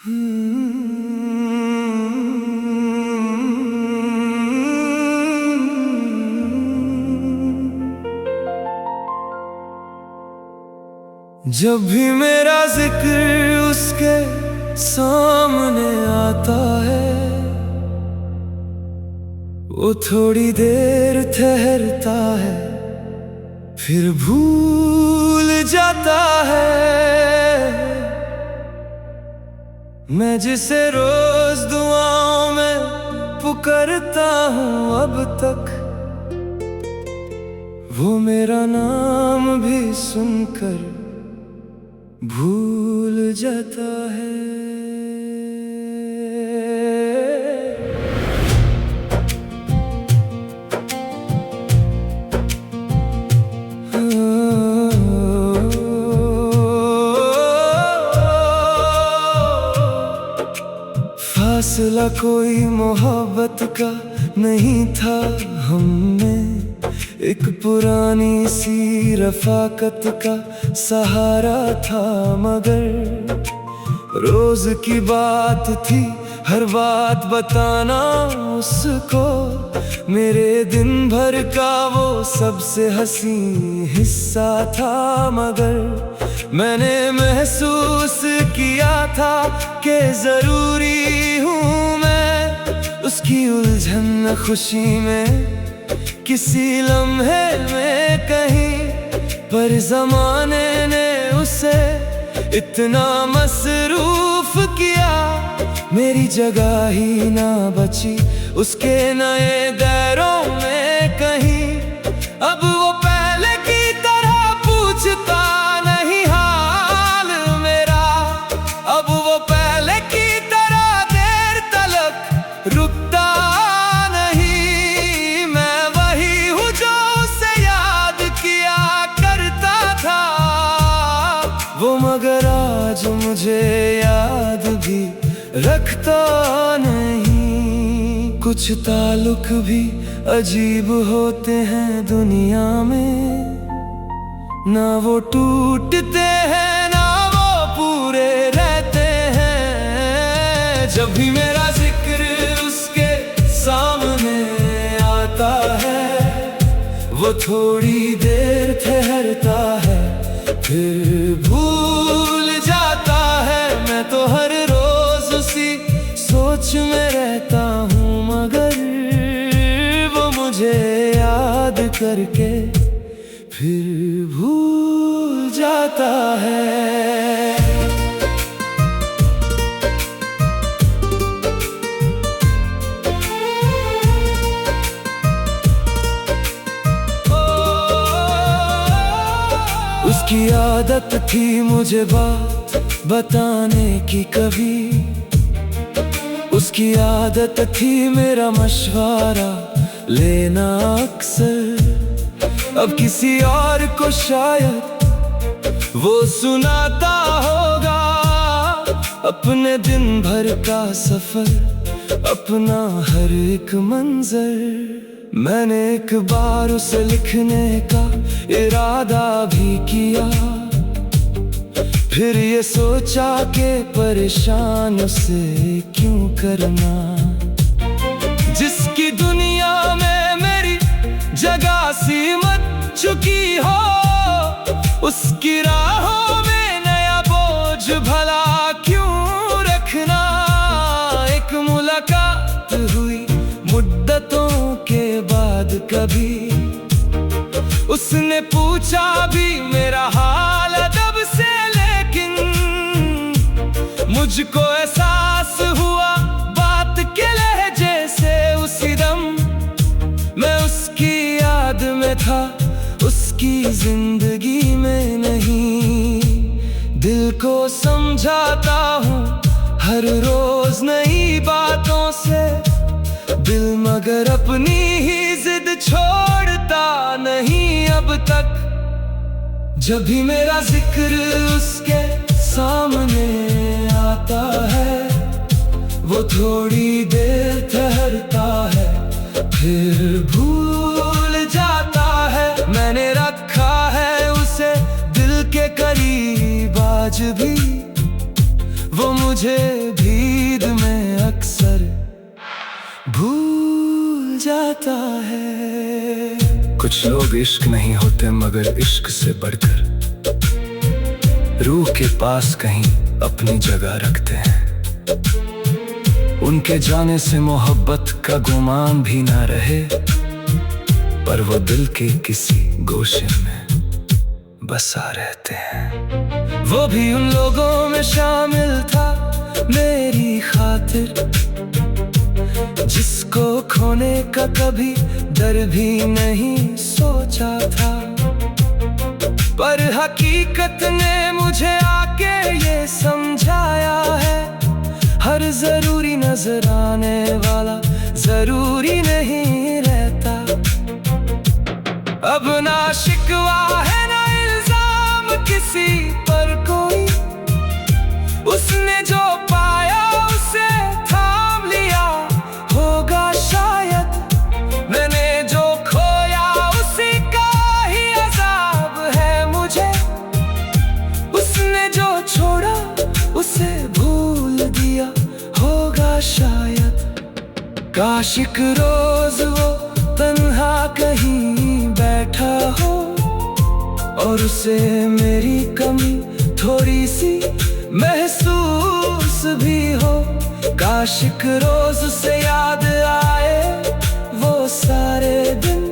जब भी मेरा जिक्र उसके सामने आता है, वो थोड़ी देर ठहरता है, फिर भूल जाता है। मैं जिसे रोज दुआओं में पुकारता हूँ, अब तक वो मेरा नाम भी सुनकर भूल जाता है। फासला कोई मोहब्बत का नहीं था हममें, एक पुरानी सी रफ़ाकत का सहारा था, मगर रोज की बात थी हर बात बताना उसको। मेरे दिन भर का वो सबसे हसीन हिस्सा था, मगर मैंने महसूस किया था कि जरूरी हूँ मैं उसकी उलझन खुशी में, किसी लम्हे में कहीं। पर ज़माने ने उसे इतना मसरूफ किया, मेरी जगह ही ना बची उसके नए दायरों में कहीं। अब वो पहले की तरह पूछता नहीं हाल मेरा, अब वो पहले की तरह देर तलक रुकता नहीं। मैं वही हूँ जो उसे याद किया करता था वो, मगर आज मुझे याद भी रखता नहीं। कुछ ताल्लुक भी अजीब होते हैं दुनिया में, ना वो टूटते हैं ना वो पूरे रहते हैं। जब भी मेरा जिक्र उसके सामने आता है, वो थोड़ी देर ठहरता है, फिर भूल जाता है। मैं तो हर रोज उसी सोच में रहता हूँ, मगर वो मुझे याद करके फिर भूल जाता है। उसकी आदत थी मुझे बात बताने की कभी, उसकी आदत थी मेरा मशवरा लेना अक्सर। अब किसी और को शायद वो सुनाता होगा अपने दिन भर का सफर, अपना हर एक मंजर। मैंने एक बार उसे लिखने का इरादा भी किया, फिर ये सोचा कि परेशान उसे क्यों करना। जिसकी दुनिया में मेरी जगह सीमित चुकी हो, उसकी राहों में नया बोझ भला क्यों रखना। एक मुलाकात हुई मुद्दतों के बाद कभी, उसने पूछा भी मेरा हाल अदब से, लेकिन मुझको एहसास हुआ बात के लहजे से उसी दम। मैं उसकी याद में था, उसकी जिंदगी में नहीं। दिल को समझाता हूँ हर रोज नई बातों से दिल, मगर अपनी ही जिद छोड़ता नहीं अब तक। जब भी मेरा जिक्र उसके सामने आता है, वो थोड़ी देर ठहरता है, फिर भूल जाता है। मैंने रखा है उसे दिल के करीब आज भी, वो मुझे भीड़ में अक्सर भूल जाता है। कुछ लोग इश्क नहीं होते मगर इश्क से बढ़कर रूह के पास कहीं अपनी जगह रखते हैं। उनके जाने से मोहब्बत का गुमान भी ना रहे, पर वो दिल के किसी गोशे में बसा रहते हैं। वो भी उन लोगों में शामिल था मेरी खातिर, जिसको खोने का कभी डर भी नहीं सोचा था। पर हकीकत ने मुझे आके ये समझाया है, हर जरूरी नजर आने वाला जरूरी नहीं रहता। अब ना शिकवा है ना इल्जाम किसी पर कोई, उसने जो पाया उसे थाम लिया होगा शायद। मैंने जो खोया उसी का ही अजाब है मुझे, उसने जो छोड़ा उसे भूल दिया होगा शायद। काश एक रोज वो तन्हा कहीं बैठा हो और उसे मेरी कमी थोड़ी सी महसूस भी हो। काश एक रोज से याद आए वो सारे दिन,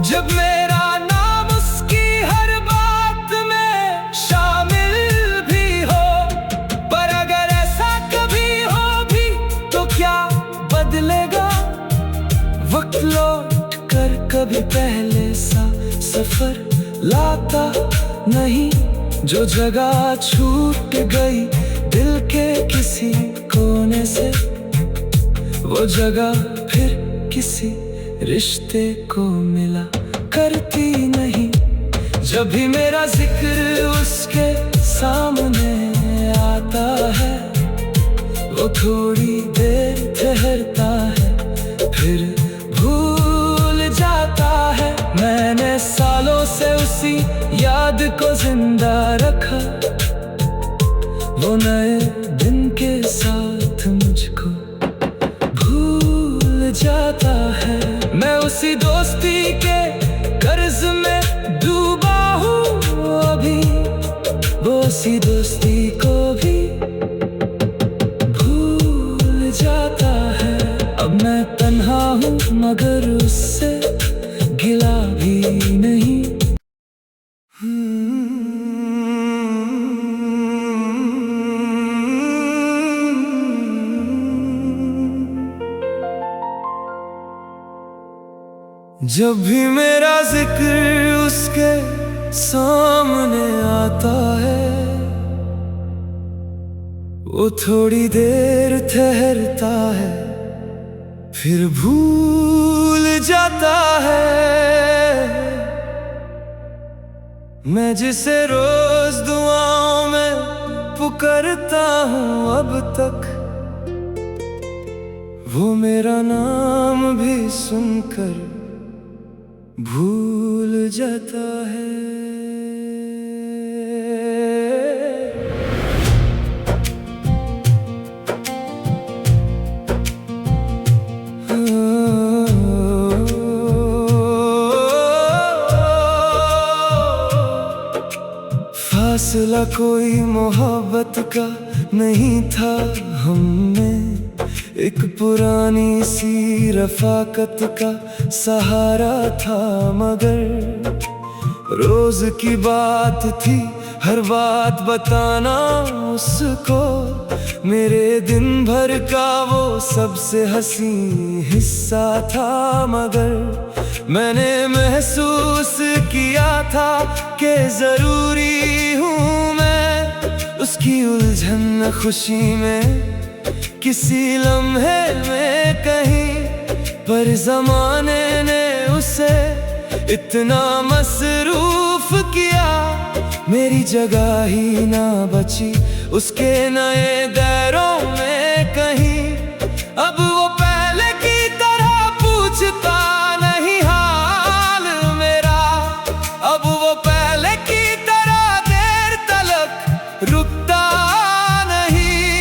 जब मेरा नाम उसकी हर बात में शामिल भी हो। पर अगर ऐसा कभी हो भी तो क्या बदलेगा, वक्त लौट कर कभी पहले सा सफर लाता नहीं। जो जगह छूट गई दिल के किसी कोने से, वो जगह फिर किसी रिश्ते को मिला करती नहीं। जब भी मेरा जिक्र उसके सामने आता है, वो थोड़ी देर ठहरता है फिर भूल जाता है। मैंने सालों से उसी याद को जिंदा रखा, वो नए दिन के साथ मुझको भूल जाता है। मैं उसी दोस्ती के कर्ज में डूबा हूँ अभी, वो उसी दोस्ती को भी भूल जाता है। अब मैं तन्हा हूँ मगर उससे गिला भी नहीं। जब भी मेरा जिक्र उसके सामने आता है, वो थोड़ी देर ठहरता है फिर भूल जाता है। मैं जिसे रोज दुआओं में पुकारता हूँ अब तक, वो मेरा नाम भी सुनकर भूल जाता है। फासला कोई मोहब्बत का नहीं था हममें, एक पुरानी सी रफाकत का सहारा था। मगर रोज की बात थी हर बात बताना उसको, मेरे दिन भर का वो सबसे हंसी हिस्सा था। मगर मैंने महसूस किया था कि जरूरी हूँ मैं उसकी उलझन खुशी में, किसी लम्हे में कहीं। पर जमाने ने उसे इतना मसरूफ किया, मेरी जगह ही ना बची उसके नए दायरों में कहीं। अब वो पहले की तरह पूछता नहीं हाल मेरा, अब वो पहले की तरह देर तलक रुकता नहीं।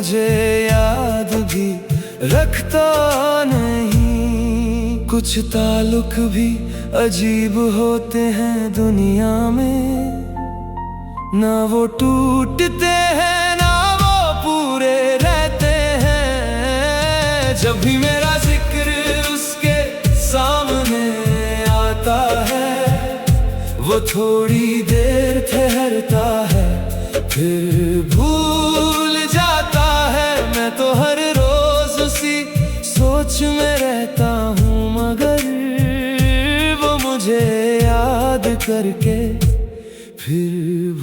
मुझे याद भी रखता नहीं। कुछ ताल्लुक भी अजीब होते हैं दुनिया में, ना वो टूटते हैं ना वो पूरे रहते हैं। जब भी मेरा जिक्र उसके सामने आता है, वो थोड़ी देर ठहरता है, फिर भूल जाता है। मैं तो हर रोज उसी सोच में रहता हूँ, मगर वो मुझे याद करके फिर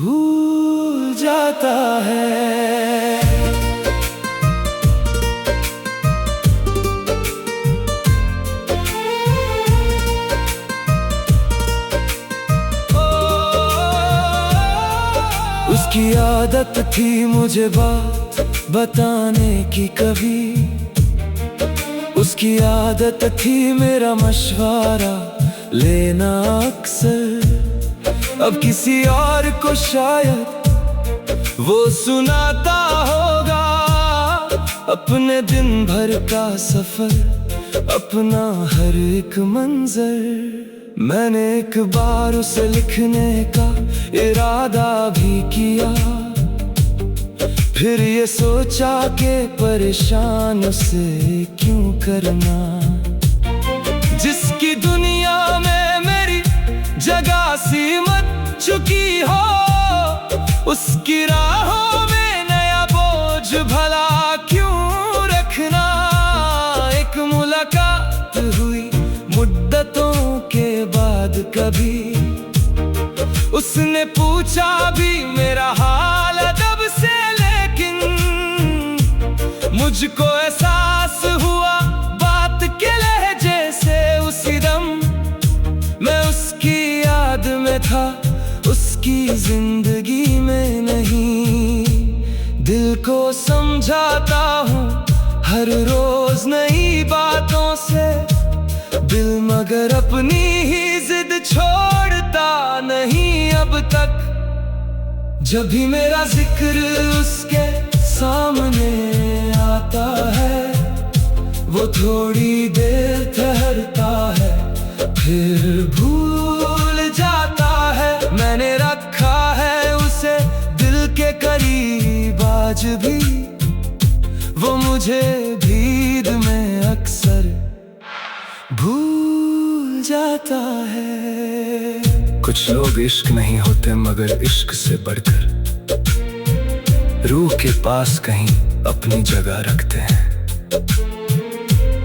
भूल जाता है। उसकी आदत थी मुझे बात बताने की कभी, उसकी आदत थी मेरा मशवरा लेना अक्सर। अब किसी और को शायद वो सुनाता होगा अपने दिन भर का सफर, अपना हर एक मंजर। मैंने एक बार उसे लिखने का इरादा भी किया, फिर ये सोचा कि परेशान उसे क्यों करना। जिसकी दुनिया में मेरी जगह सीमित चुकी हो, उसकी राहों में नया बोझ भला क्यों रखना। एक मुलाकात हुई मुद्दतों के बाद कभी, उसने पूछा भी मेरा हाल अदब से, लेकिन मुझको एहसास हुआ बात के लहजे से उसी दम मैं उसकी याद में था, उसकी जिंदगी में नहीं। दिल को समझाता हूँ हर रोज नई बातों से दिल, मगर अपनी ही जिद छोड़ता नहीं अब तक। जब भी मेरा जिक्र उसके सामने आता है, वो थोड़ी देर ठहरता है, फिर भूल जाता है। मैंने रखा है उसे दिल के करीब आज भी, वो मुझे भीड़ में अक्सर भूल जाता है। कुछ लोग इश्क नहीं होते मगर इश्क से बढ़कर रूह के पास कहीं अपनी जगह रखते हैं।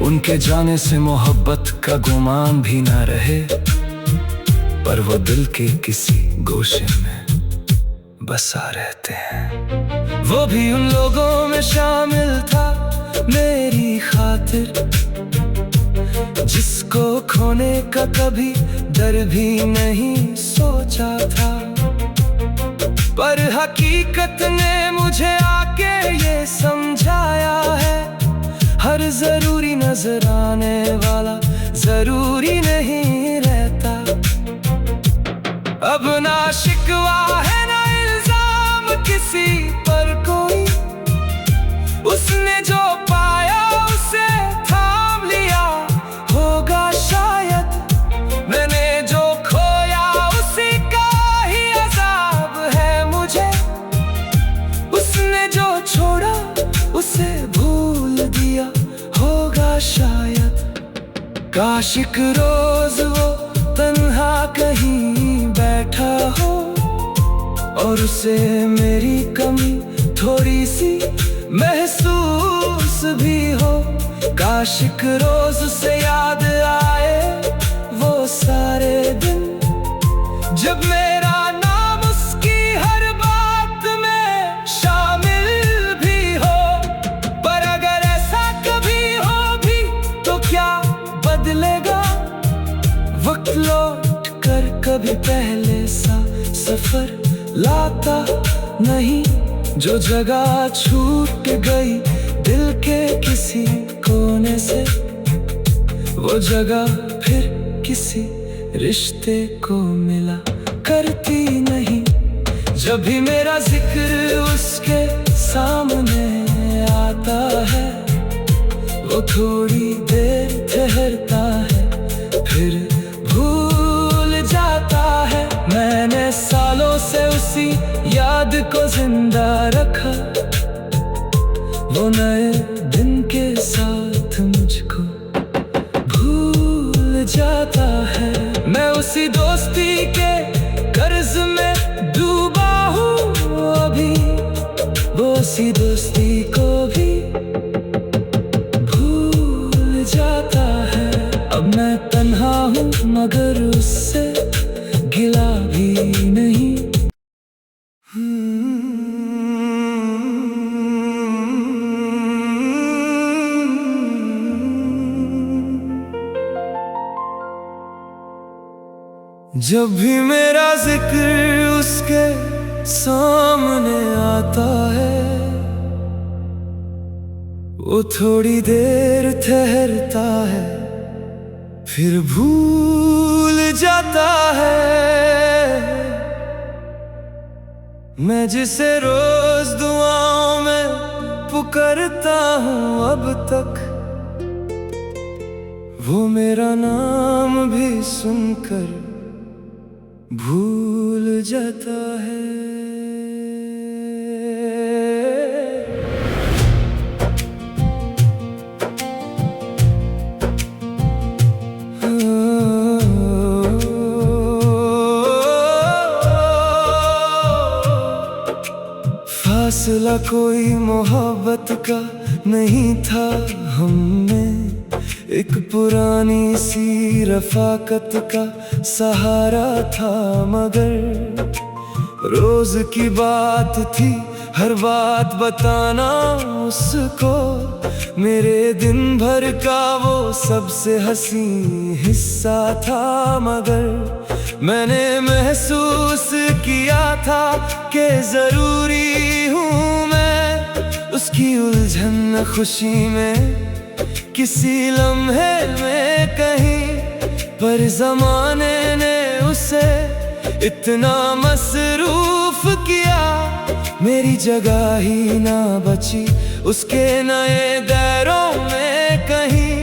उनके जाने से मोहब्बत का गुमान भी ना रहे, पर वो दिल के किसी गोशे में बसा रहते हैं। वो भी उन लोगों में शामिल था मेरी खातिर, जिसको खोने का कभी डर भी नहीं सोचा था। पर हकीकत ने मुझे आके ये समझाया है, हर जरूरी नजर आने वाला जरूरी नहीं रहता। अब ना शिकवा है ना इल्जाम किसी पर कोई, उसने जो पाया उसे थाम लिया होगा शायद। मैंने जो खोया उसी का ही अजाब है मुझे, उसने जो छोड़ा उसे भूल दिया होगा शायद। काश एक रोज वो तन्हा कहीं बैठा हो और उसे मेरी कमी थोड़ी सी महसूस भी हो। काश एक रोज उसे याद आए वो सारे दिन, जब मेरा नाम उसकी हर बात में शामिल भी हो। पर अगर ऐसा कभी हो भी तो क्या बदलेगा, वक्त लौट कर कभी पहले सा सफर लाता नहीं। जो जगह छूट गई दिल के किसी कोने से, वो जगह फिर किसी रिश्ते को मिला करती नहीं। जब भी मेरा जिक्र उसके सामने आता है, वो थोड़ी देर ठहरता है, फिर भूल जाता है। मैंने सालों से उसी याद को जिंदा रखा, वो नए दिन के साथ मुझको भूल जाता है। मैं उसी दोस्ती के कर्ज में डूबा हूँ अभी, वो उसी दोस्ती को भी भूल जाता है। अब मैं तन्हा हूँ मगर उससे गिला भी नहीं। जब भी मेरा जिक्र उसके सामने आता है, वो थोड़ी देर ठहरता है, फिर भूल जाता है। मैं जिसे रोज दुआओं में पुकारता हूँ अब तक, वो मेरा नाम भी सुनकर भूल जाता है। फासला कोई मोहब्बत का नहीं था हममें, एक पुरानी सी रफाकत का सहारा था, मगर रोज की बात थी हर बात बताना उसको। मेरे दिन भर का वो सबसे हसीन हिस्सा था, मगर मैंने महसूस किया था कि जरूरी हूँ मैं उसकी उलझन खुशी में, किसी लम्हे में कहीं। पर जमाने ने उसे इतना मसरूफ किया, मेरी जगह ही ना बची उसके नए दायरों में कहीं।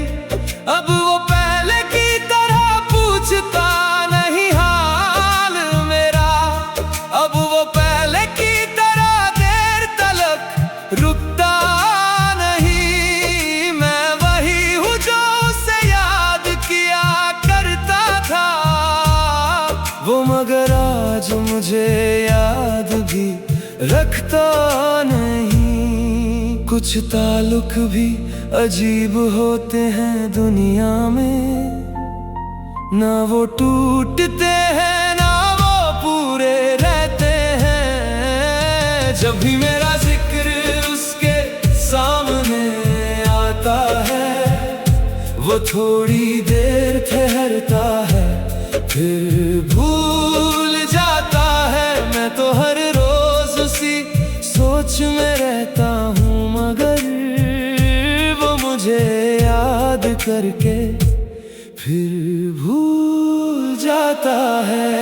अब वो पहले की तरह पूछता नहीं हाल मेरा, अब वो पहले की तरह देर तलक रुकता नहीं। मैं वही हूँ जो उसे याद किया करता था वो, मगर आज मुझे याद भी रखता नहीं। कुछ ताल्लुक भी अजीब होते हैं दुनिया में, ना वो टूटते हैं ना वो पूरे रहते हैं। जब भी मेरा जिक्र उसके सामने आता है, वो थोड़ी देर ठहरता है, फिर भूल जाता है। मैं तो हर रोज उसी सोच में रहता हूँ, मगर वो मुझे याद करके फिर भूल जाता है।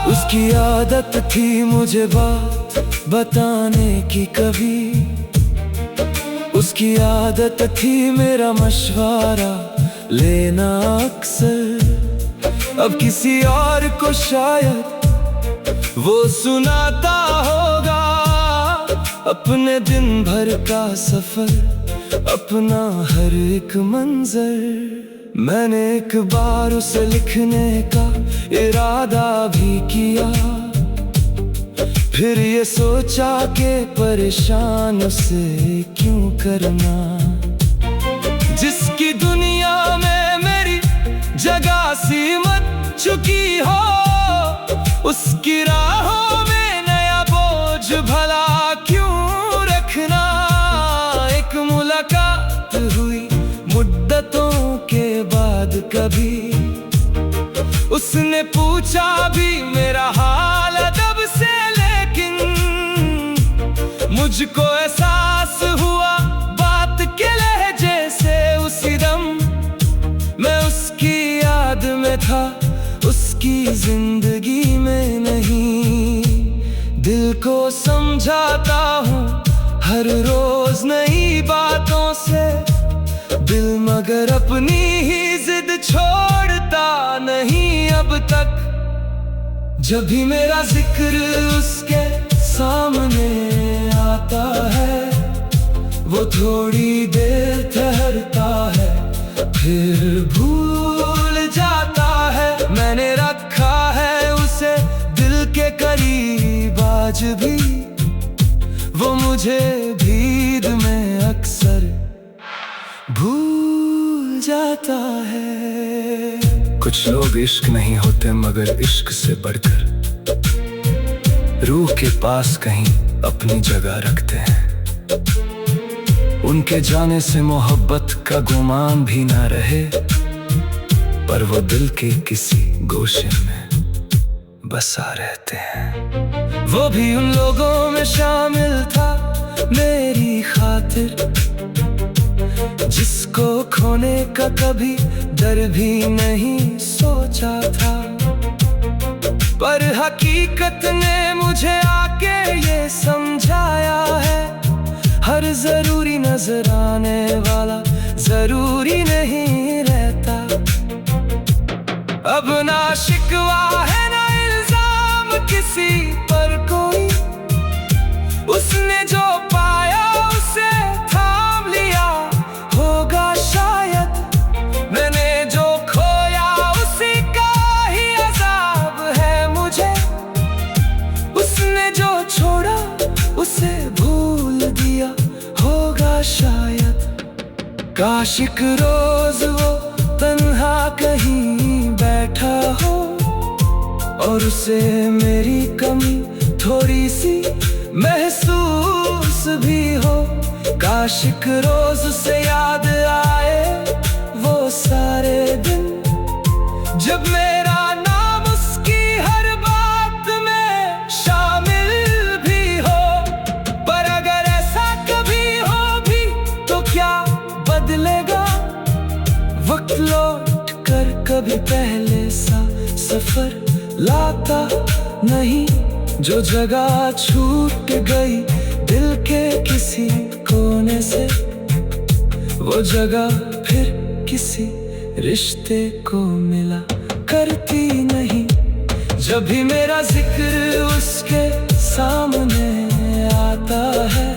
उसकी आदत थी मुझे बात बताने की कभी, उसकी आदत थी मेरा मशवरा लेना अक्सर। अब किसी और को शायद वो सुनाता होगा अपने दिन भर का सफर, अपना हर एक मंजर। मैंने एक बार उसे लिखने का इरादा भी किया, फिर ये सोचा कि परेशान उसे क्यों करना। जिसकी दुनिया में मेरी जगह सीमित चुकी हो, उसकी राहों में नया बोझ भला क्यों रखना। एक मुलाकात हुई मुद्दतों के बाद कभी, उसने पूछा भी मेरा हाल अदब से, लेकिन मुझको एहसास हुआ बात के लहजे से। उसी दम जिंदगी में नहीं। दिल को समझाता हूँ हर रोज नई बातों से, दिल मगर अपनी ही जिद छोड़ता नहीं अब तक। जब भी मेरा जिक्र उसके सामने आता है, वो थोड़ी देर ठहरता है, फिर भूल जाता है। मैंने रखा है उसे दिल के करीब आज भी, वो मुझे भीड़ में अक्सर भूल जाता है। कुछ लोग इश्क नहीं होते मगर इश्क से बढ़कर रूह के पास कहीं अपनी जगह रखते हैं। उनके जाने से मोहब्बत का गुमान भी ना रहे, पर वो दिल के किसी गोशे में बसा रहते हैं। वो भी उन लोगों में शामिल था मेरी खातिर, जिसको खोने का कभी डर भी नहीं सोचा था। पर हकीकत ने मुझे आके ये समझाया है, हर जरूरी नजर आने वाला जरूरी नहीं रहता। अब ना शिकवा है ना इल्जाम किसी पर कोई, उसने जो पाया उसे थाम लिया होगा शायद। मैंने जो खोया उसी का ही अजाब है मुझे, उसने जो छोड़ा उसे भूल दिया होगा शायद। काश एक रोज वो तन्हा कहीं बैठा हो और उसे मेरी कमी थोड़ी सी महसूस भी हो। काश एक रोज उसे याद आए वो सारे दिन, जब मेरा नाम उसकी हर बात में शामिल भी हो। पर अगर ऐसा कभी हो भी तो क्या बदलेगा, वक्त लौट कर कभी पहले सा सफर लाता नहीं। जो जगह छूट गई दिल के किसी कोने से, वो जगह फिर किसी रिश्ते को मिला करती नहीं। जब भी मेरा जिक्र उसके सामने आता है,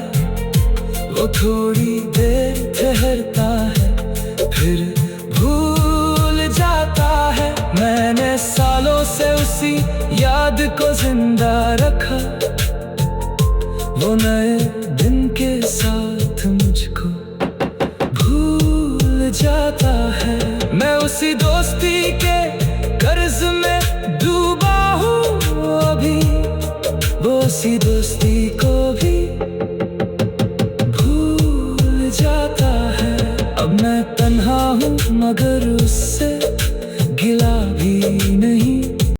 वो थोड़ी देर ठहरता है, फिर भूल जाता है। मैंने सालों से उसी याद को जिंदा रखा, वो नए दिन के साथ मुझको भूल जाता है। मैं उसी दोस्ती के कर्ज में डूबा हूँ अभी, वो उसी दोस्ती को भी भूल जाता है। अब मैं तन्हा हूँ मगर उससे